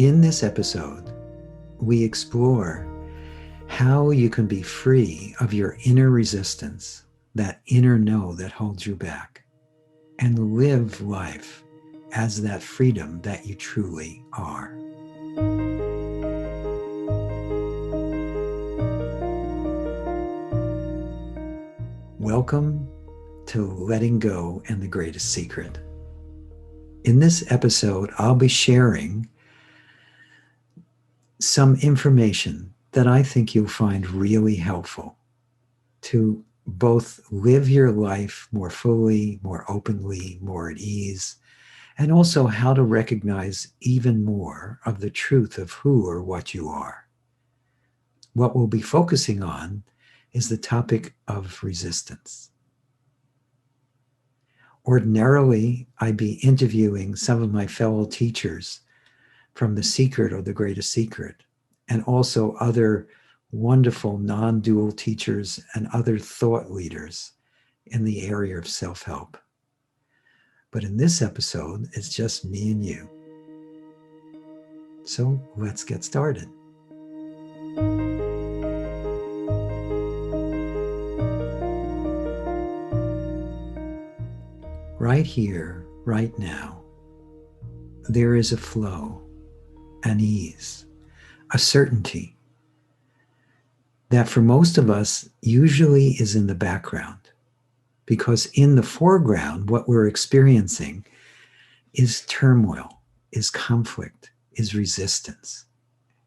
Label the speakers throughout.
Speaker 1: In this episode, we explore how you can be free of your inner resistance, that inner no that holds you back, and live life as that freedom that you truly are. Welcome to Letting Go and the Greatest Secret. In this episode, I'll be sharing some information that I think you'll find really helpful to both live your life more fully, more openly, more at ease, and also how to recognize even more of the truth of who or what you are. What we'll be focusing on is the topic of resistance. Ordinarily, I'd be interviewing some of my fellow teachers from The Secret or The Greatest Secret, and also other wonderful non-dual teachers and other thought leaders in the area of self-help. But in this episode, it's just me and you. So let's get started. Right here, right now, there is a flow, an ease, a certainty that for most of us usually is in the background, because in the foreground, what we're experiencing is turmoil, is conflict, is resistance,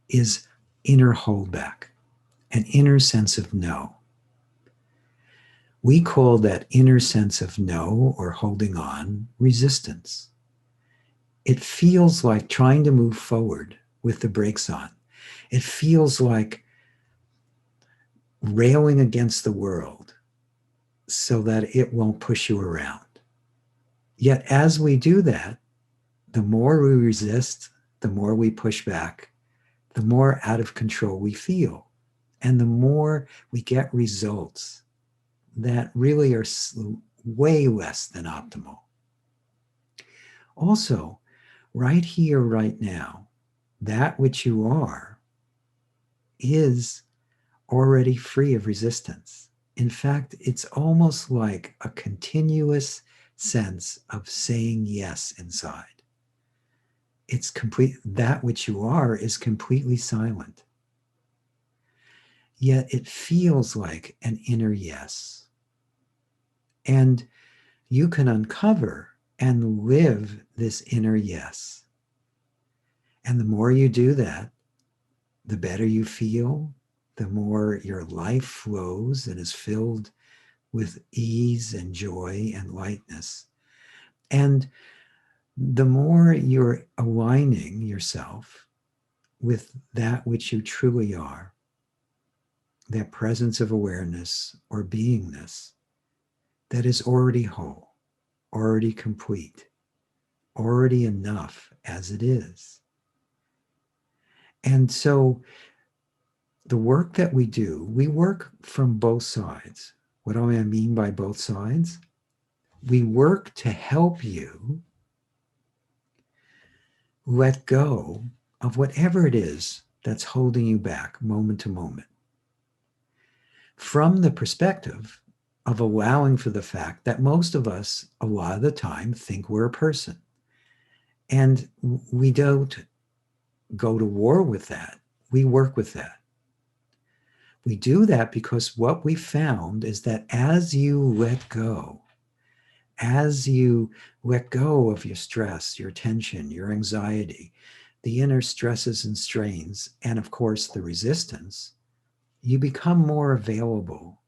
Speaker 1: is inner holdback, an inner sense of no. We call that inner sense of no or holding on resistance. It feels like trying to move forward with the brakes on. It feels like railing against the world so that it won't push you around. Yet as we do that, the more we resist, the more we push back, the more out of control we feel, and the more we get results that really are way less than optimal. Also, right here, right now, that which you are is already free of resistance. In fact, it's almost like a continuous sense of saying yes inside. It's complete. That which you are is completely silent. Yet it feels like an inner yes. And you can uncover and live this inner yes. And the more you do that, the better you feel, the more your life flows and is filled with ease and joy and lightness. And the more you're aligning yourself with that which you truly are, that presence of awareness or beingness that is already whole, already complete, already enough as it is. And so the work that we do, we work from both sides. What do I mean by both sides? We work to help you let go of whatever it is that's holding you back moment to moment, from the perspective of allowing for the fact that most of us, a lot of the time, think we're a person. And we don't go to war with that. We work with that. We do that because what we found is that as you let go of your stress, your tension, your anxiety, the inner stresses and strains, and of course the resistance, you become more available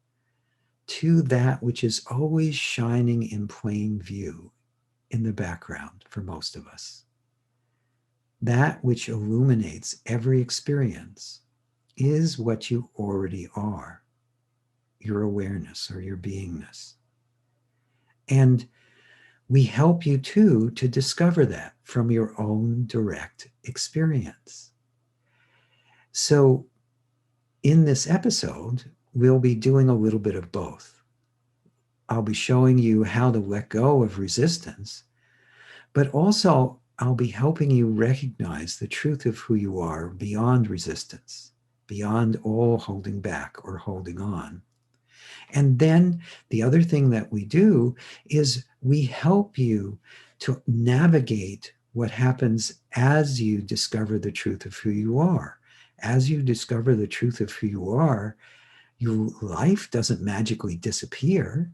Speaker 1: to that which is always shining in plain view in the background for most of us. That which illuminates every experience is what you already are, your awareness or your beingness. And we help you too to discover that from your own direct experience. So in this episode, we'll be doing a little bit of both. I'll be showing you how to let go of resistance, but also I'll be helping you recognize the truth of who you are beyond resistance, beyond all holding back or holding on. And then the other thing that we do is we help you to navigate what happens as you discover the truth of who you are. As you discover the truth of who you are, your life doesn't magically disappear.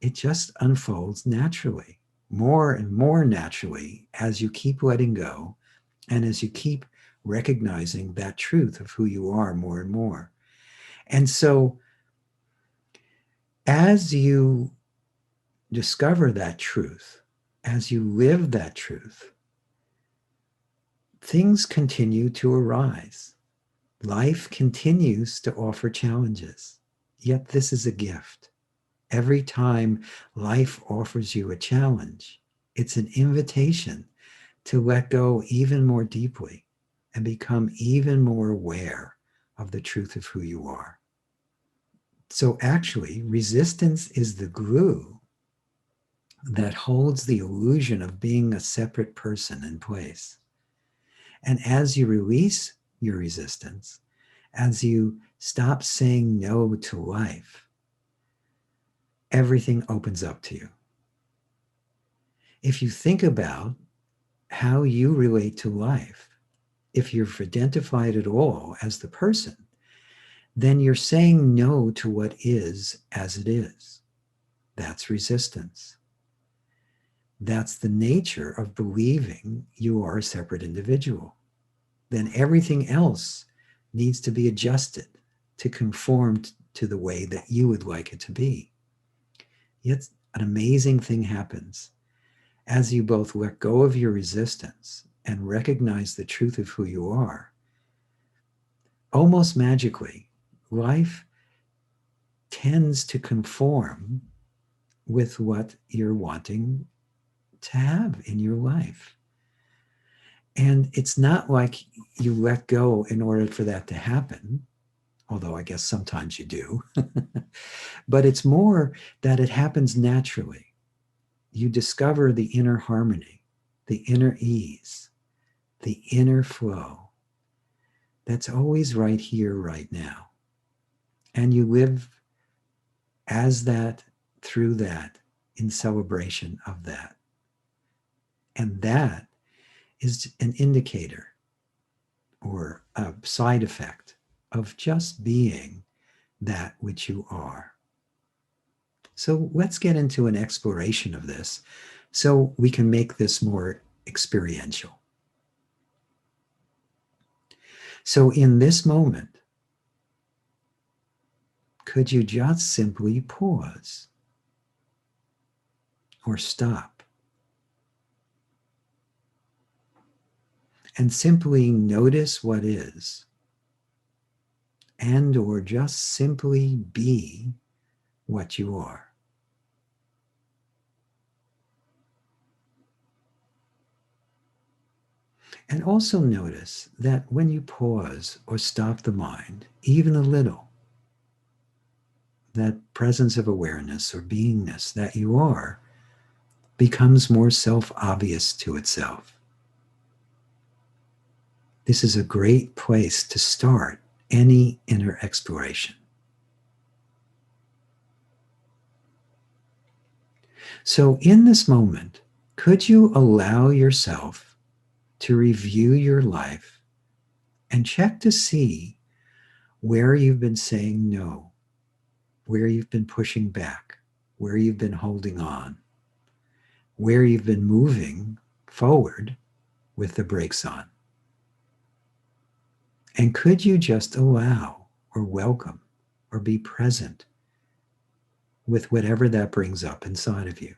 Speaker 1: It just unfolds naturally, more and more naturally, as you keep letting go and as you keep recognizing that truth of who you are more and more. And so, as you discover that truth, as you live that truth, things continue to arise. Life continues to offer challenges. Yet, this is a gift. Every time life offers you a challenge, it's an invitation to let go even more deeply and become even more aware of the truth of who you are. So actually, resistance is the glue that holds the illusion of being a separate person in place. And as you release your resistance, as you stop saying no to life, everything opens up to you. If you think about how you relate to life, if you've identified at all as the person, then you're saying no to what is as it is. That's resistance. That's the nature of believing you are a separate individual. Then everything else needs to be adjusted to conform to the way that you would like it to be. Yet an amazing thing happens as you both let go of your resistance and recognize the truth of who you are. Almost magically, life tends to conform with what you're wanting to have in your life. And it's not like you let go in order for that to happen, although I guess sometimes you do. But it's more that it happens naturally. You discover the inner harmony, the inner ease, the inner flow that's always right here, right now. And you live as that, through that, in celebration of that. And that is an indicator or a side effect of just being that which you are. So let's get into an exploration of this so we can make this more experiential. So in this moment, could you just simply pause or stop and simply notice what is, and or just simply be what you are? And also notice that when you pause or stop the mind, even a little, that presence of awareness or beingness that you are becomes more self-obvious to itself. This is a great place to start any inner exploration. So in this moment, could you allow yourself to review your life and check to see where you've been saying no, where you've been pushing back, where you've been holding on, where you've been moving forward with the brakes on? And could you just allow or welcome or be present with whatever that brings up inside of you?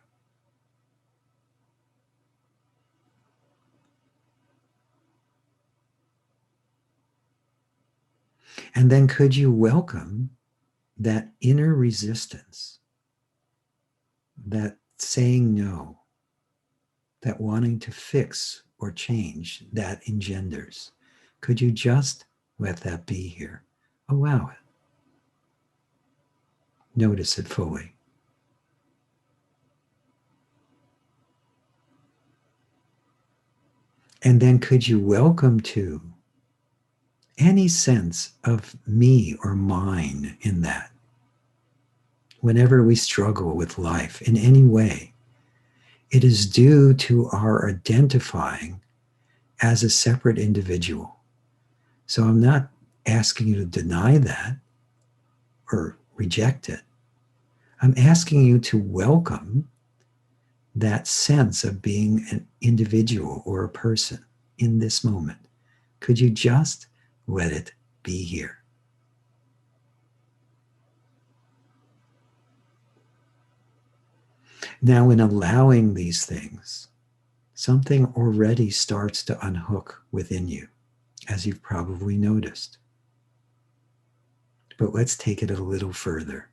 Speaker 1: And then could you welcome that inner resistance, that saying no, that wanting to fix or change that engenders? Could you just let that be here? Allow it. Notice it fully. And then could you welcome to any sense of me or mine in that? Whenever we struggle with life in any way, it is due to our identifying as a separate individual. So I'm not asking you to deny that or reject it. I'm asking you to welcome that sense of being an individual or a person in this moment. Could you just let it be here? Now, in allowing these things, something already starts to unhook within you, as you've probably noticed. But let's take it a little further.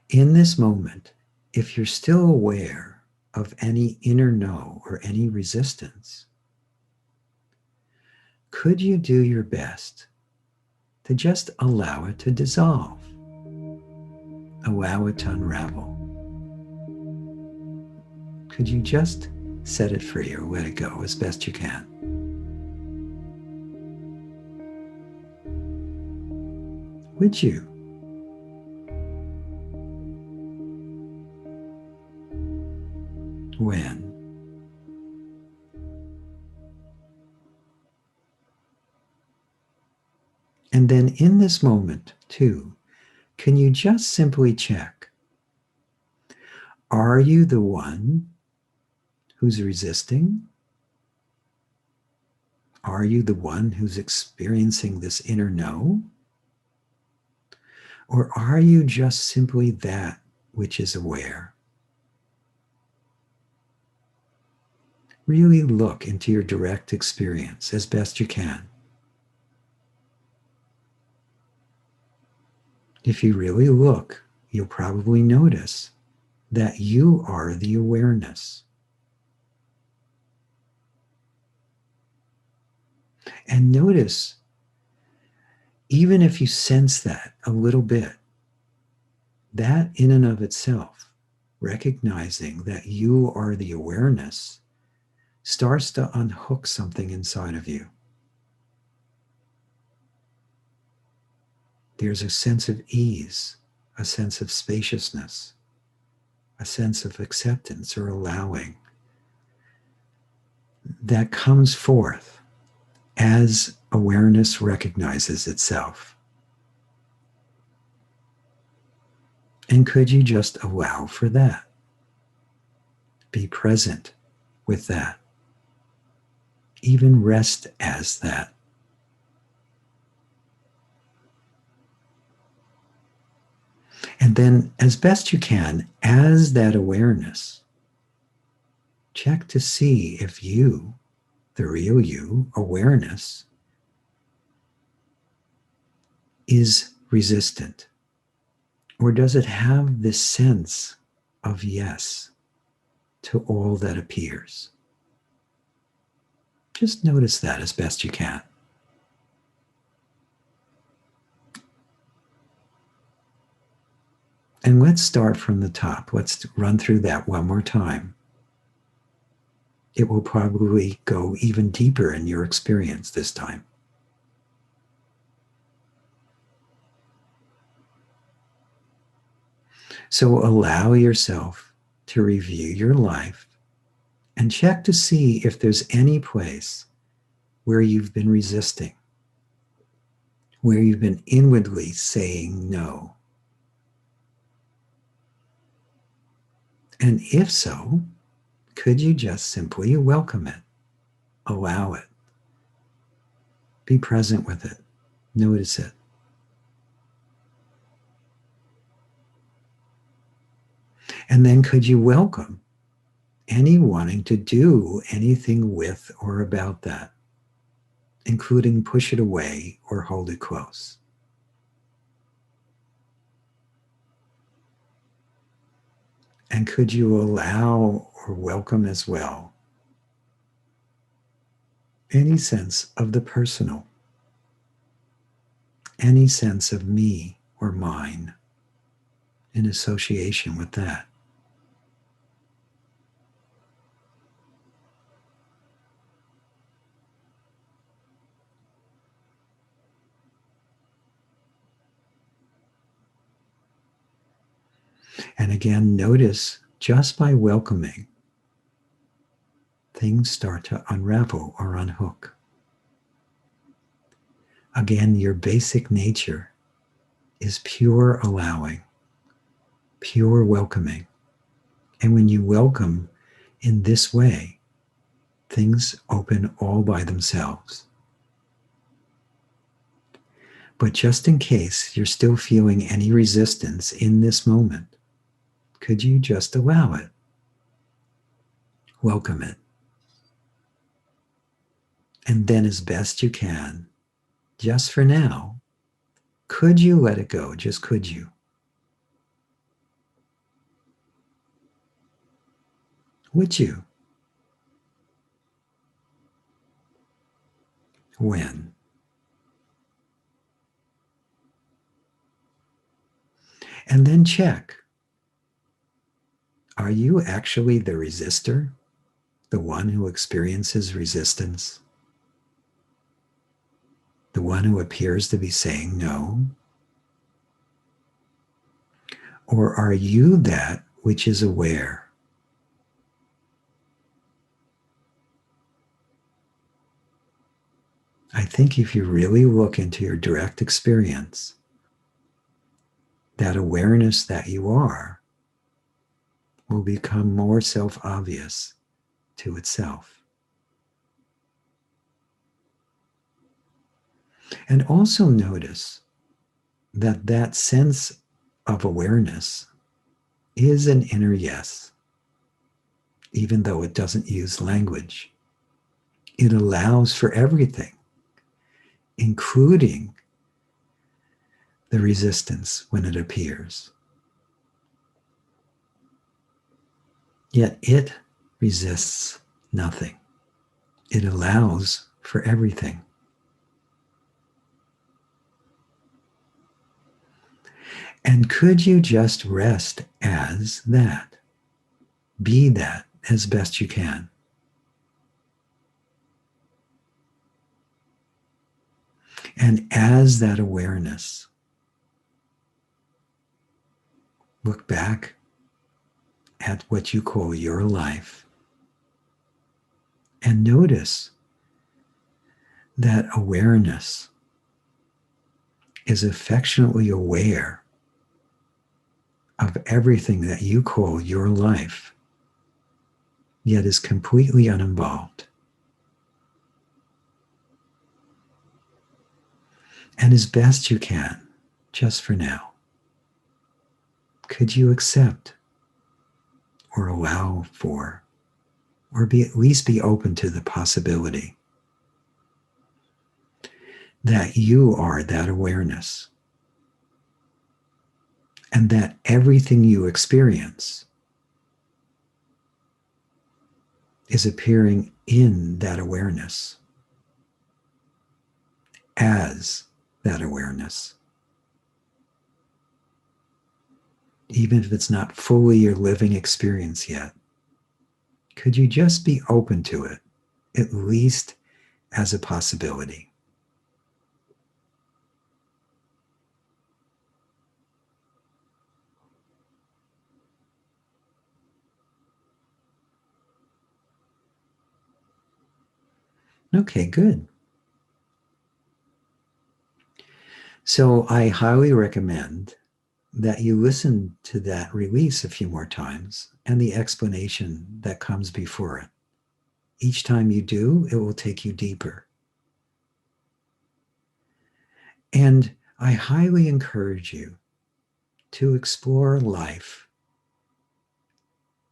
Speaker 1: In this moment, if you're still aware of any inner no or any resistance, could you do your best to just allow it to dissolve? Allow it to unravel. Could you just set it free or let it go as best you can? Would you? When? And then in this moment, too, can you just simply check, are you the one who's resisting? Are you the one who's experiencing this inner no? Or are you just simply that which is aware? Really look into your direct experience as best you can. If you really look, you'll probably notice that you are the awareness. And notice, even if you sense that a little bit, that in and of itself, recognizing that you are the awareness, starts to unhook something inside of you. There's a sense of ease, a sense of spaciousness, a sense of acceptance or allowing that comes forth as awareness recognizes itself. And could you just allow for that? Be present with that. Even rest as that. And then, as best you can, as that awareness, check to see if you, the real you, awareness, is resistant. Or does it have this sense of yes to all that appears? Just notice that as best you can. And let's start from the top. Let's run through that one more time. It will probably go even deeper in your experience this time. So allow yourself to review your life and check to see if there's any place where you've been resisting, where you've been inwardly saying no. And if so, could you just simply welcome it, allow it, be present with it, notice it. And then could you welcome any wanting to do anything with or about that, including push it away or hold it close? And could you allow or welcome as well any sense of the personal, any sense of me or mine in association with that? And again, notice just by welcoming, things start to unravel or unhook. Again, your basic nature is pure allowing, pure welcoming. And when you welcome in this way, things open all by themselves. But just in case you're still feeling any resistance in this moment, could you just allow it? Welcome it. And then, as best you can, just for now, could you let it go? Just could you? Would you? When? And then check. Are you actually the resistor? The one who experiences resistance? The one who appears to be saying no? Or are you that which is aware? I think if you really look into your direct experience, that awareness that you are will become more self-obvious to itself. And also notice that that sense of awareness is an inner yes, even though it doesn't use language. It allows for everything, including the resistance when it appears. Yet it resists nothing. It allows for everything. And could you just rest as that? Be that as best you can. And as that awareness, look back at what you call your life and notice that awareness is affectionately aware of everything that you call your life, yet is completely uninvolved. And as best you can, just for now, could you accept or allow for, or at least be open to the possibility that you are that awareness, and that everything you experience is appearing in that awareness, as that awareness. Even if it's not fully your living experience yet, could you just be open to it, at least as a possibility? Okay, good. So I highly recommend that you listen to that release a few more times and the explanation that comes before it. Each time you do, it will take you deeper. And I highly encourage you to explore life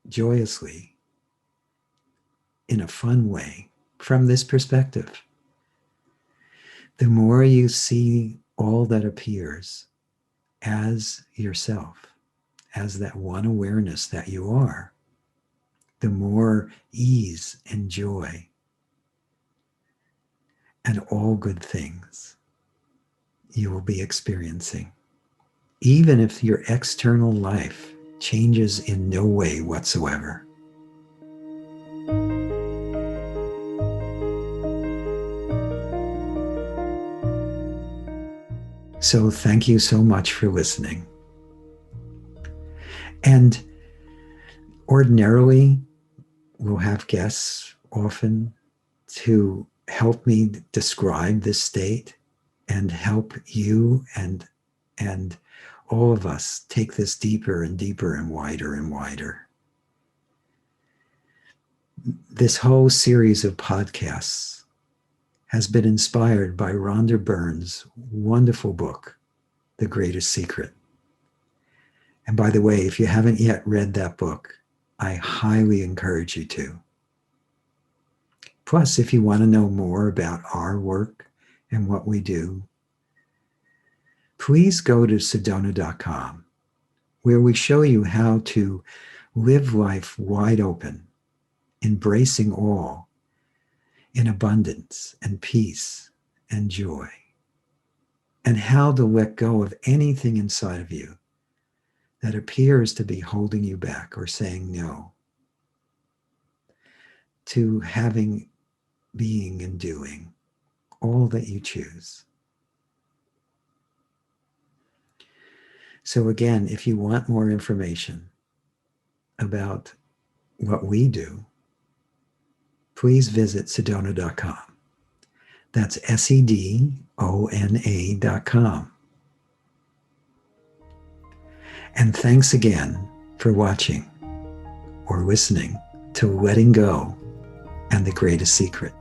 Speaker 1: joyously in a fun way from this perspective. The more you see all that appears as yourself, as that one awareness that you are, the more ease and joy and all good things you will be experiencing, even if your external life changes in no way whatsoever. So thank you so much for listening. And ordinarily, we'll have guests often to help me describe this state and help you and all of us take this deeper and deeper and wider and wider. This whole series of podcasts has been inspired by Rhonda Byrne's wonderful book, The Greatest Secret. And by the way, if you haven't yet read that book, I highly encourage you to. Plus, if you want to know more about our work and what we do, please go to Sedona.com, where we show you how to live life wide open, embracing all in abundance and peace and joy, and how to let go of anything inside of you that appears to be holding you back or saying no to having, being, and doing all that you choose. So again, if you want more information about what we do, please visit Sedona.com. That's Sedona.com. And thanks again for watching or listening to Letting Go and the Greatest Secret.